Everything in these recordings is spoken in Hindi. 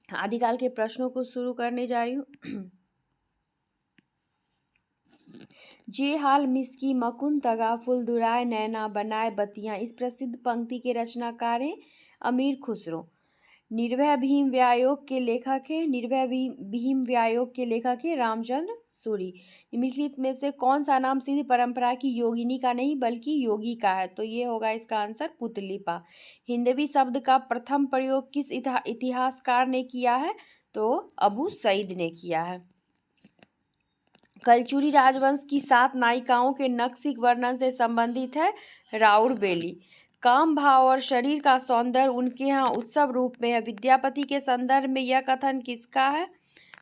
आदिकाल के प्रश्नों को शुरू करने जा रही हूँ। जे हाल मिसकी मकुन तगा फुल दुराय नैना बनाए बतियां, इस प्रसिद्ध पंक्ति के रचनाकार हैं अमीर खुसरो। निर्भय भीम व्यायोग के लेखक है भीम व्यायोग के लेखक है रामचंद्र सूरी। निम्नलिखित में से कौन सा नाम सिद्ध परंपरा की योगिनी का नहीं बल्कि योगी का है? तो ये होगा इसका आंसर पुतलीपा। हिंदवी शब्द का प्रथम प्रयोग किस इतिहासकार ने किया है? तो अबू सईद ने किया है। कलचुरी राजवंश की 7 नायिकाओं के नक्सिक वर्णन से संबंधित है राउरबेली। काम भाव और शरीर का सौंदर्य उनके यहाँ उत्सव रूप में है। विद्यापति के संदर्भ में यह कथन किसका है?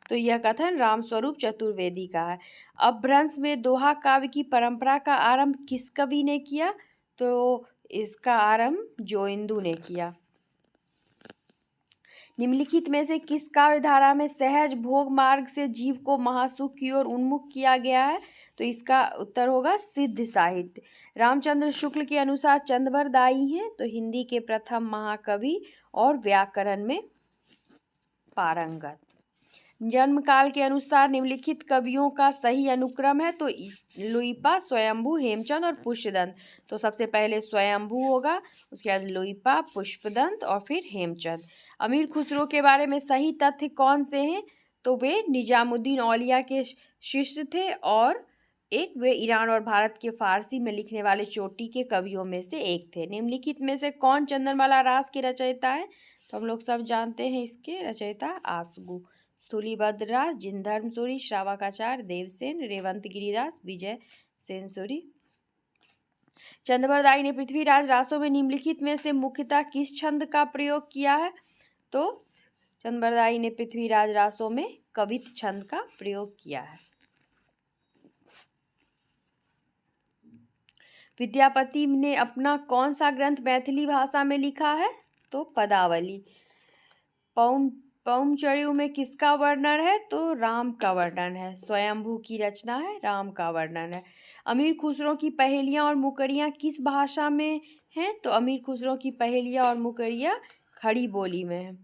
तो यह कथन रामस्वरूप चतुर्वेदी का है। अपभ्रंश में दोहा काव्य की परंपरा का आरंभ किस कवि ने किया? तो इसका आरंभ जोइंदू ने किया। निम्नलिखित में से किस काव्य धारा में सहज भोग मार्ग से जीव को महासुख की ओर उन्मुख किया गया है? तो इसका उत्तर होगा सिद्ध साहित्य। रामचंद्र शुक्ल के अनुसार चंद्रवरदायी हैं तो हिंदी के प्रथम महाकवि और व्याकरण में पारंगत। जन्म काल के अनुसार निम्नलिखित कवियों का सही अनुक्रम है तो लुइपा, स्वयंभू, हेमचंद और पुष्पदंत। तो सबसे पहले स्वयंभू होगा, उसके बाद लुइपा, पुष्पदंत और फिर हेमचंद। अमीर खुसरो के बारे में सही तथ्य कौन से हैं? तो वे निजामुद्दीन औलिया के शिष्य थे और वे ईरान और भारत के फारसी में लिखने वाले चोटी के कवियों में से एक थे। निम्नलिखित में से कौन चंदनमाला रास के रचयिता है? तो हम लोग सब जानते हैं इसके रचयिता आसगू। स्थूलीभद्र रास, जिनधर्म सूरी, श्रावकाचार्य, देवसेन, रेवंत गिरिदास, विजय सेन सूरी। चंद्रवरदायी ने पृथ्वीराज रासों में निम्नलिखित में से मुख्यतः किस छंद का प्रयोग किया है? तो चंद्रवरदायी ने पृथ्वीराज रासों में कवित छंद का प्रयोग किया है। विद्यापति ने अपना कौन सा ग्रंथ मैथिली भाषा में लिखा है? तो पदावली। पौमचर्यु में किसका वर्णन है? तो राम का वर्णन है। स्वयंभू की रचना है, राम का वर्णन है। अमीर खुसरो की पहेलियाँ और मुकरियाँ किस भाषा में हैं? तो अमीर खुसरो की पहेलियाँ और मुकरियाँ खड़ी बोली में है।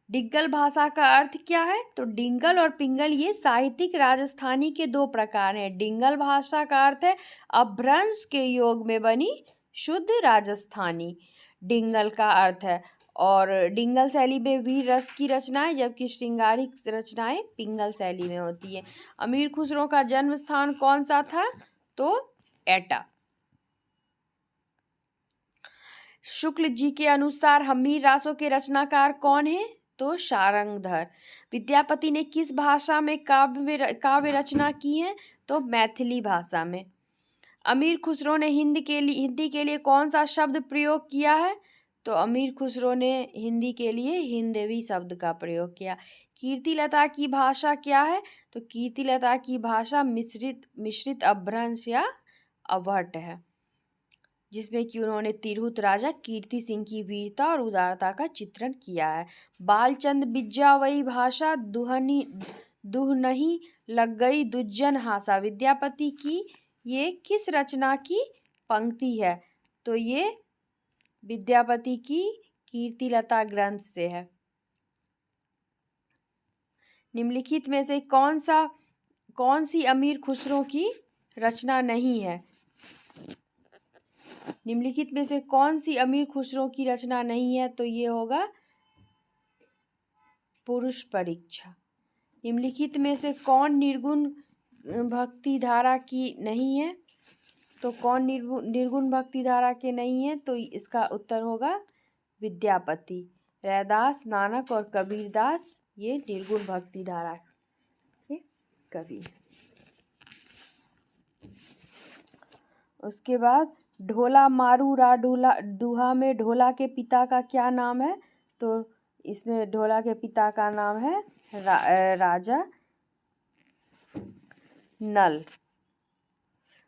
डिंगल भाषा का अर्थ क्या है? तो डिंगल और पिंगल ये साहित्यिक राजस्थानी के 2 प्रकार हैं। डिंगल भाषा का अर्थ है अपभ्रंश के योग में बनी शुद्ध राजस्थानी, डिंगल का अर्थ है। और डिंगल शैली में वीर रस की रचनाएं जबकि श्रृंगारिक रचनाएं पिंगल शैली में होती है। अमीर खुसरो का जन्म स्थान कौन सा था? तो एटा। शुक्ल जी के अनुसार हमीर रासों के रचनाकार कौन है? तो शारंगधर। विद्यापति ने किस भाषा में काव्य रचना की है? तो मैथिली भाषा में। अमीर खुसरो ने हिंदी के लिए कौन सा शब्द प्रयोग किया है? तो अमीर खुसरो ने हिंदी के लिए हिंदवी शब्द का प्रयोग किया। कीर्तिलता की भाषा क्या है? तो कीर्तिलता की भाषा मिश्रित अपभ्रंश या अवहट है, जिसमें कि उन्होंने तिरहुत राजा कीर्ति सिंह की वीरता और उदारता का चित्रण किया है। बालचंद बिज्जावई भाषा दुह नहीं लग गई दुज्जन हासा, विद्यापति की ये किस रचना की पंक्ति है? तो ये विद्यापति की कीर्तिलता ग्रंथ से है। निम्नलिखित में से कौन सी अमीर खुसरो की रचना नहीं है? निम्नलिखित में से कौन सी अमीर खुसरो की रचना नहीं है? तो ये होगा पुरुष परीक्षा। निम्नलिखित में से कौन निर्गुण भक्ति धारा की नहीं है? तो कौन निर्गुण भक्ति धारा के नहीं है? तो इसका उत्तर होगा विद्यापति। रैदास, नानक और कबीरदास ये निर्गुण भक्ति धारा के कवि। उसके बाद ढोला मारू रा दुहा में ढोला के पिता का क्या नाम है? तो इसमें ढोला के पिता का नाम है राजा नल।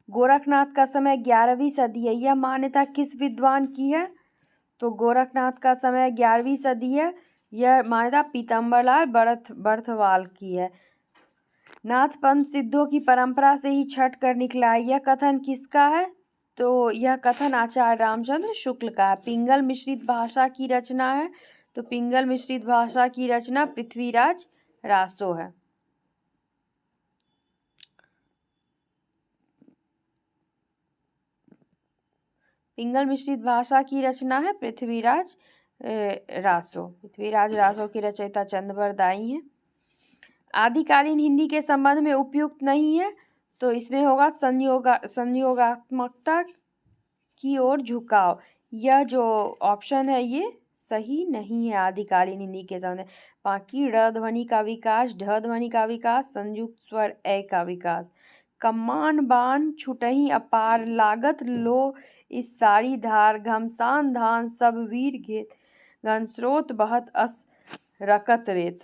गोरखनाथ का समय 11वीं सदी है, यह मान्यता किस विद्वान की है? तो गोरखनाथ का समय 11वीं सदी है, यह मान्यता पीतम्बरलाल बर्थवाल की है। नाथपंथ सिद्धों की परंपरा से ही छठ कर निकला है, यह कथन किसका है? तो यह कथन आचार्य रामचंद्र शुक्ल का है। पिंगल मिश्रित भाषा की रचना है, तो पिंगल मिश्रित भाषा की रचना पृथ्वीराज रासो है। पिंगल मिश्रित भाषा की रचना है पृथ्वीराज रासो। पृथ्वीराज रासो की रचयिता चंद्रवर दाई हैं। आदिकालीन हिंदी के संबंध में उपयुक्त नहीं है, तो इसमें होगा संयोगात्मकता की ओर झुकाव। यह जो ऑप्शन है ये सही नहीं है आदिकालीन हिंदी के संबंध में। बाकी ड़ ध्वनि का विकास, ढ ध्वनि का विकास, संयुक्त स्वर ए का विकास। कमान बान छुटही अपार, लागत लो इस सारी धार, घमसान धान सब वीर घेत, घनस्रोत बहत अस रकत रेत।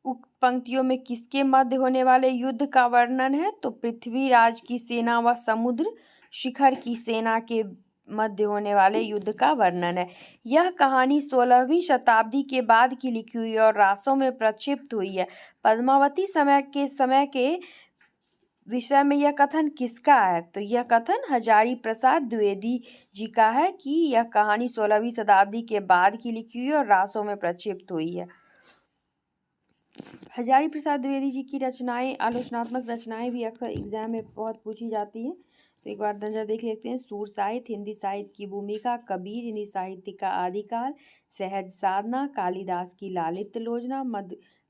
उक्त पंक्तियों में किसके मध्य होने वाले युद्ध का वर्णन है? तो पृथ्वीराज की सेना व समुद्र शिखर की सेना के मध्य होने वाले युद्ध का वर्णन है। यह कहानी 16वीं शताब्दी के बाद की लिखी हुई है और रासों में प्रक्षिप्त हुई है। पद्मावती समय के विषय में यह कथन किसका है? तो यह कथन हजारी प्रसाद द्विवेदी जी का है कि यह कहानी 16वीं शताब्दी के बाद की लिखी हुई है और रासों में प्रक्षिप्त हुई है। हजारी प्रसाद द्विवेदी जी की रचनाएं, आलोचनात्मक रचनाएं भी अक्सर एग्जाम में बहुत पूछी जाती हैं। तो एक बार नजर देख लेते हैं। सूर साहित्य, हिंदी साहित्य की भूमिका, कबीर, हिंदी साहित्य का आदिकाल, सहज साधना, कालिदास की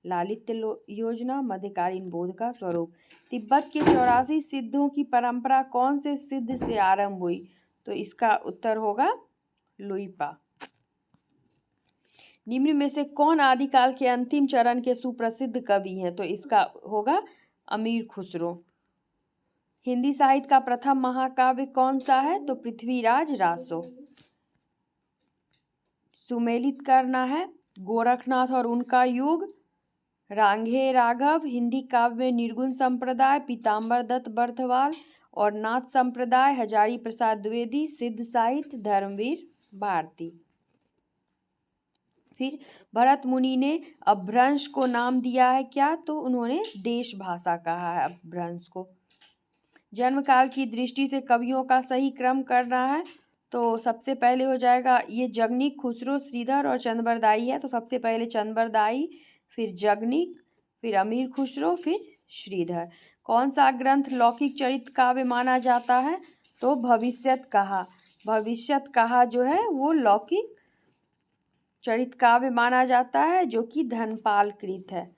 लालित्य योजना, मध्यकालीन बोध का स्वरूप। तिब्बत के 84 सिद्धों की परंपरा कौन से सिद्ध से आरंभ हुई? तो इसका उत्तर होगा लुइपा। निम्न में से कौन आदिकाल के अंतिम चरण के सुप्रसिद्ध कवि हैं? तो इसका होगा अमीर खुसरो। हिंदी साहित्य का प्रथम महाकाव्य कौन सा है? तो पृथ्वीराज रासो। सुमेलित करना है गोरखनाथ और उनका युग, रांघे राघव। हिंदी काव्य में निर्गुण संप्रदाय, पीताम्बर दत्त बर्थवाल और नाथ संप्रदाय, हजारी प्रसाद द्विवेदी। सिद्ध साहित्य, धर्मवीर भारती। फिर भरत मुनि ने अपभ्रंश को नाम दिया है क्या? तो उन्होंने देश भाषा कहा है अपभ्रंश को। जन्म काल की दृष्टि से कवियों का सही क्रम करना है, तो सबसे पहले हो जाएगा ये जगनिक, खुसरो, श्रीधर और चंद्रबरदाई है। तो सबसे पहले चंद्रबरदाई, फिर जगनिक, फिर अमीर खुसरो, फिर श्रीधर। कौन सा ग्रंथ लौकिक चरित्र काव्य माना जाता है? तो भविष्यत कहा। भविष्यत कहा जो है वो लौकिक चरित्र काव्य माना जाता है, जो कि धनपाल कृत है।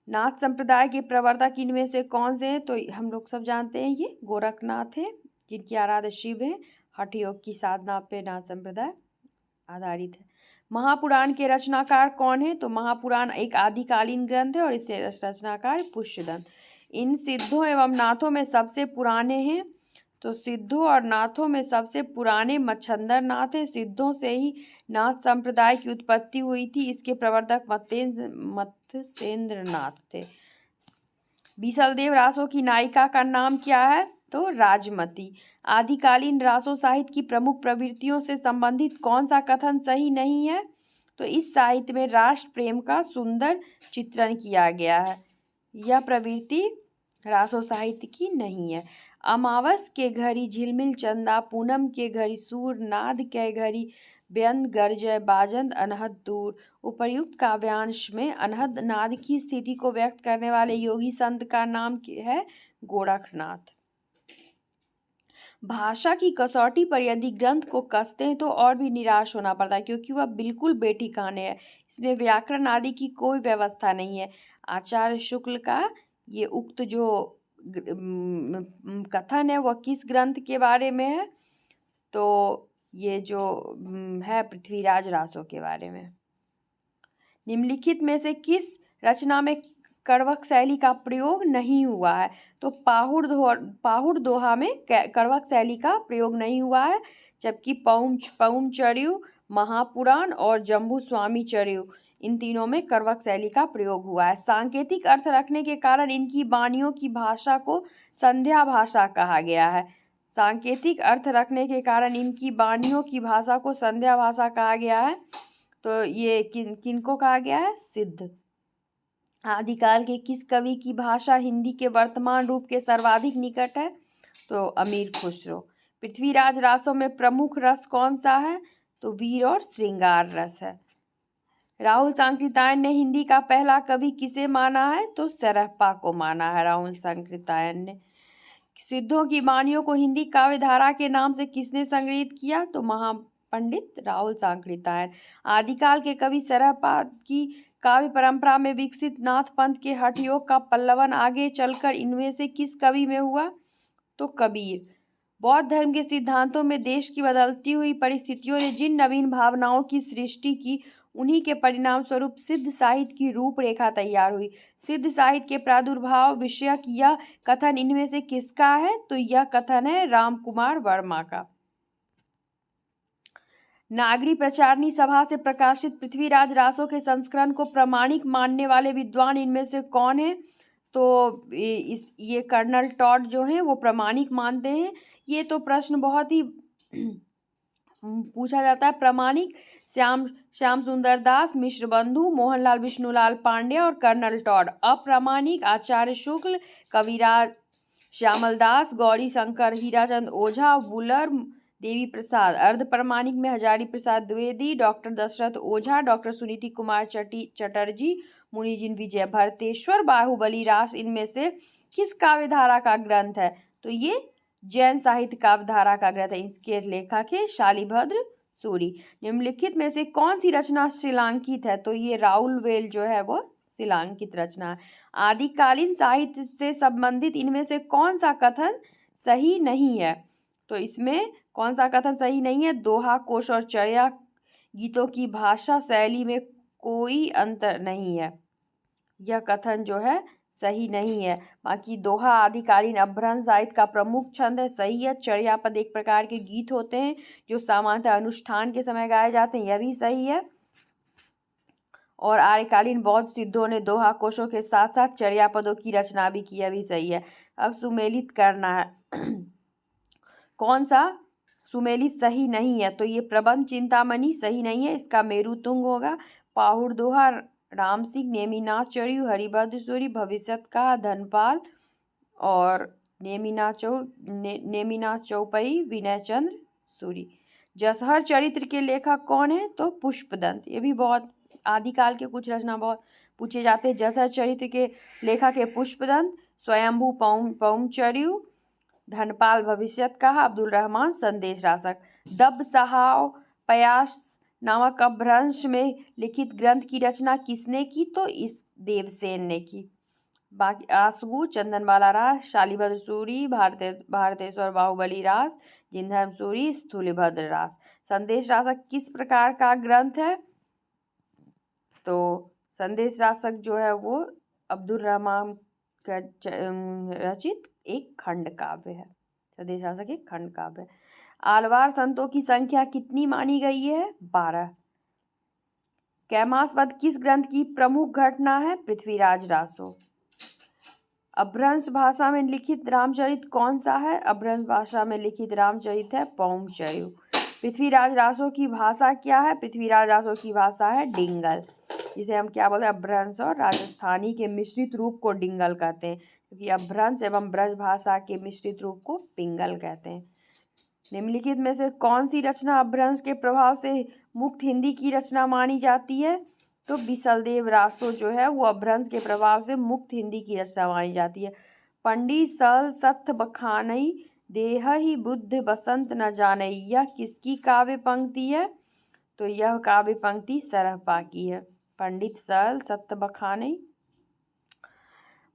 नाथ संप्रदाय के प्रवर्तक इनमें से कौन से हैं? तो हम लोग सब जानते हैं ये गोरखनाथ हैं, जिनकी आराध्य शिव हैं। हठ योग की साधना पे नाथ संप्रदाय आधारित है। महापुराण के रचनाकार कौन है? तो महापुराण एक आदिकालीन ग्रंथ है और इसे रचनाकार पुष्यदंत। इन सिद्धों एवं नाथों में सबसे पुराने हैं, तो सिद्धों और नाथों में सबसे पुराने मच्छंदर नाथ हैं। सिद्धों से ही नाथ संप्रदाय की उत्पत्ति हुई थी। इसके प्रवर्तक मत्स्येंद्र नाथ थे। बीसलदेव रासो की नायिका का नाम क्या है? तो राजमती। आदिकालीन रासो साहित्य की प्रमुख प्रवृत्तियों से संबंधित कौन सा कथन सही नहीं है? तो इस साहित्य में राष्ट्र प्रेम का सुंदर चित्रण किया गया है। यह प्रवृत्ति रासो साहित्य की नहीं है। अमावस के घड़ी झिलमिल चंदा, पूनम के घड़ी सूर, नाद के घड़ी व्यंद गर्जय बाजंद अनहद दूर। उपर्युक्त काव्यांश में अनहद नाद की स्थिति को व्यक्त करने वाले योगी संत का नाम है गोरखनाथ। भाषा की कसौटी पर यदि ग्रंथ को कसते हैं तो और भी निराश होना पड़ता है, क्योंकि वह बिल्कुल बेठिकाने है। इसमें व्याकरण आदि की कोई व्यवस्था नहीं है। आचार्य शुक्ल का ये उक्त जो कथन है वह किस ग्रंथ के बारे में है? तो ये जो है पृथ्वीराज रासो के बारे में। निम्नलिखित में से किस रचना में कड़वक शैली का प्रयोग नहीं हुआ है? तो पाहुड़ दोहा में कड़वक शैली का प्रयोग नहीं हुआ है, जबकि पौम चर्यु, महापुराण और जम्बू स्वामी चर्यु, इन तीनों में कड़वक शैली का प्रयोग हुआ है। सांकेतिक अर्थ रखने के कारण इनकी वाणियों की भाषा को संध्या भाषा कहा गया है। सांकेतिक अर्थ रखने के कारण इनकी वाणियों की भाषा को संध्या भाषा कहा गया है। तो ये किनको कहा गया है? सिद्ध। आदिकाल के किस कवि की भाषा हिंदी के वर्तमान रूप के सर्वाधिक निकट है? तो अमीर खुसरो। पृथ्वीराज रासों में प्रमुख रस कौन सा है? तो वीर और श्रृंगार रस है। राहुल सांकृत्यायन ने हिंदी का पहला कवि किसे माना है? तो सरहप्पा को माना है राहुल सांकृत्यायन ने। सिद्धों की वाणियों को हिंदी काव्य धारा के नाम से किसने संग्रहित किया? तो महापंडित राहुल सांकृत्यायन। आदिकाल के कवि सरहप्पा की काव्य परंपरा में विकसित नाथ पंथ के हठ योग का पल्लवन आगे चलकर इनमें से किस कवि में हुआ? तो कबीर। बौद्ध धर्म के सिद्धांतों में देश की बदलती हुई परिस्थितियों ने जिन नवीन भावनाओं की सृष्टि की, उन्हीं के परिणाम स्वरूप सिद्ध साहित्य की रूपरेखा तैयार हुई। सिद्ध साहित्य के प्रादुर्भाव विषयक यह कथन इनमें से किसका है? तो यह कथन है रामकुमार वर्मा का। नागरी प्रचारणी सभा से प्रकाशित पृथ्वीराज रासों के संस्करण को प्रामाणिक मानने वाले विद्वान इनमें से कौन है? तो ये कर्नल टॉड जो हैं वो प्रामाणिक मानते हैं। ये तो प्रश्न बहुत ही पूछा जाता है। प्रामाणिक श्याम सुंदर दास, मिश्र बंधु, मोहनलाल विष्णुलाल पांड्या और कर्नल टॉड। अप्रामाणिक आचार्य शुक्ल, कविराज श्यामल दास, गौरी शंकर, हीराचंद ओझा, वुलर देवी प्रसाद। अर्ध प्रामाणिक में हजारी प्रसाद द्विवेदी, डॉक्टर दशरथ ओझा, डॉक्टर सुनीति कुमार चटर्जी, मुनिजिन विजय भरतेश्वर, बाहुबली रास इनमें से किस काव्यधारा का ग्रंथ है? तो ये जैन साहित्य काव्यधारा का ग्रंथ है। इसके लेखक है शालिभद्र सूरी। निम्नलिखित में से कौन सी रचना शिलांकित है? तो ये राउल वेल जो है वो शिलांकित रचना है। आदिकालीन साहित्य से संबंधित इनमें से कौन सा कथन सही नहीं है? तो इसमें कौन सा कथन सही नहीं है? दोहा, कोश और चर्या गीतों की भाषा शैली में कोई अंतर नहीं है, यह कथन जो है सही नहीं है। बाकी दोहा आदिकालीन अपभ्रंश साहित्य का प्रमुख छंद है, सही है। चर्यापद एक प्रकार के गीत होते हैं जो सामान्यतः अनुष्ठान के समय गाए जाते हैं, यह भी सही है। और आर्यकालीन बौद्ध सिद्धों ने दोहा कोशों के साथ साथ चर्यापदों की रचना भी की, यह भी सही है। अब सुमेलित करना है कौन सा सुमेलित सही नहीं है? तो ये प्रबंध चिंतामणि सही नहीं है, इसका मेरुतुंग होगा। पाहुड़ दोहा, राम सिंह, नेमिनाथ चौरी, हरिभद्र सूरी, भविष्यत का धनपाल और नेमिनाथ चौपई, विनय चंद्र सूरी। जसहर चरित्र के लेखक कौन है? तो पुष्पदंत। ये भी बहुत आदिकाल के कुछ रचना बहुत पूछे जाते हैं। जसहर चरित्र के लेखक है पुष्पदंत, स्वयंभू पौमचर्यु, धनपाल भविष्यत का, अब्दुल रहमान संदेश रासक। दब सहाव पयास नामक अपभ्रंश में लिखित ग्रंथ की रचना किसने की? तो इस देवसेन ने की। बाकी आसगु, चंदनबाला रास, शालिभद्र सूरी, भारतेश्वर बाहुबली रास, जिनधर्म सूरी, स्थूलिभद्र रास। संदेश रासक किस प्रकार का ग्रंथ है? तो संदेश रासक जो है वो अब्दुल रहमान का रचित एक खंड काव्य है। संदेश रासक एक खंड काव्य है। आलवार संतों की संख्या कितनी मानी गई है? 12। कैमास वध किस ग्रंथ की प्रमुख घटना है? पृथ्वीराज रासो। अपभ्रंश भाषा में लिखित रामचरित कौन सा है? अपभ्रंश भाषा में लिखित रामचरित है पौमचर्यु। पृथ्वीराज रासो की भाषा क्या है? पृथ्वीराज रासो की भाषा है डिंगल, जिसे हम क्या बोलते हैं? अपभ्रंश और राजस्थानी के मिश्रित रूप को डिंगल कहते हैं, क्योंकि अपभ्रंश एवं ब्रज भाषा के मिश्रित रूप को पिंगल कहते हैं। निम्नलिखित में से कौन सी रचना अपभ्रंश के प्रभाव से मुक्त हिंदी की रचना मानी जाती है? तो बिसलदेव रासो जो है वो अपभ्रंश के प्रभाव से मुक्त हिंदी की रचना मानी जाती है। पंडित सल सत्य बखानई, देह ही बुद्ध बसंत न जानई, यह किसकी काव्य पंक्ति है? तो यह काव्य पंक्ति सरहप्पा की है। पंडित सल सत्य बखानई।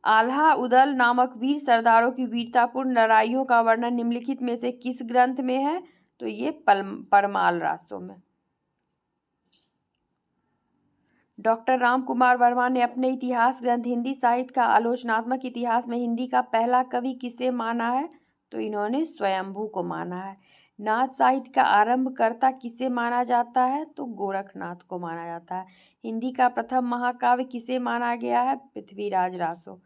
आल्हा उदल नामक वीर सरदारों की वीरतापूर्ण लड़ाइयों का वर्णन निम्नलिखित में से किस ग्रंथ में है? तो ये परमाल रासों में। डॉक्टर रामकुमार वर्मा ने अपने इतिहास ग्रंथ हिंदी साहित्य का आलोचनात्मक इतिहास में हिंदी का पहला कवि किसे माना है? तो इन्होंने स्वयंभू को माना है। नाथ साहित्य का आरंभकर्ता किसे माना जाता है? तो गोरखनाथ को माना जाता है। हिंदी का प्रथम महाकाव्य किसे माना गया है? पृथ्वीराज रासो।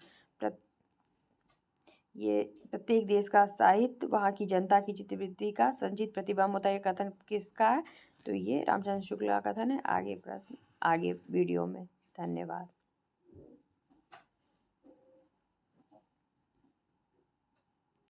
ये प्रत्येक देश का साहित्य वहाँ की जनता की चित्तवृत्ति का संचित प्रतिबिंब होता है। ये कथन किसका है? तो ये रामचंद्र शुक्ल का कथन है। आगे प्रश्न आगे वीडियो में। धन्यवाद।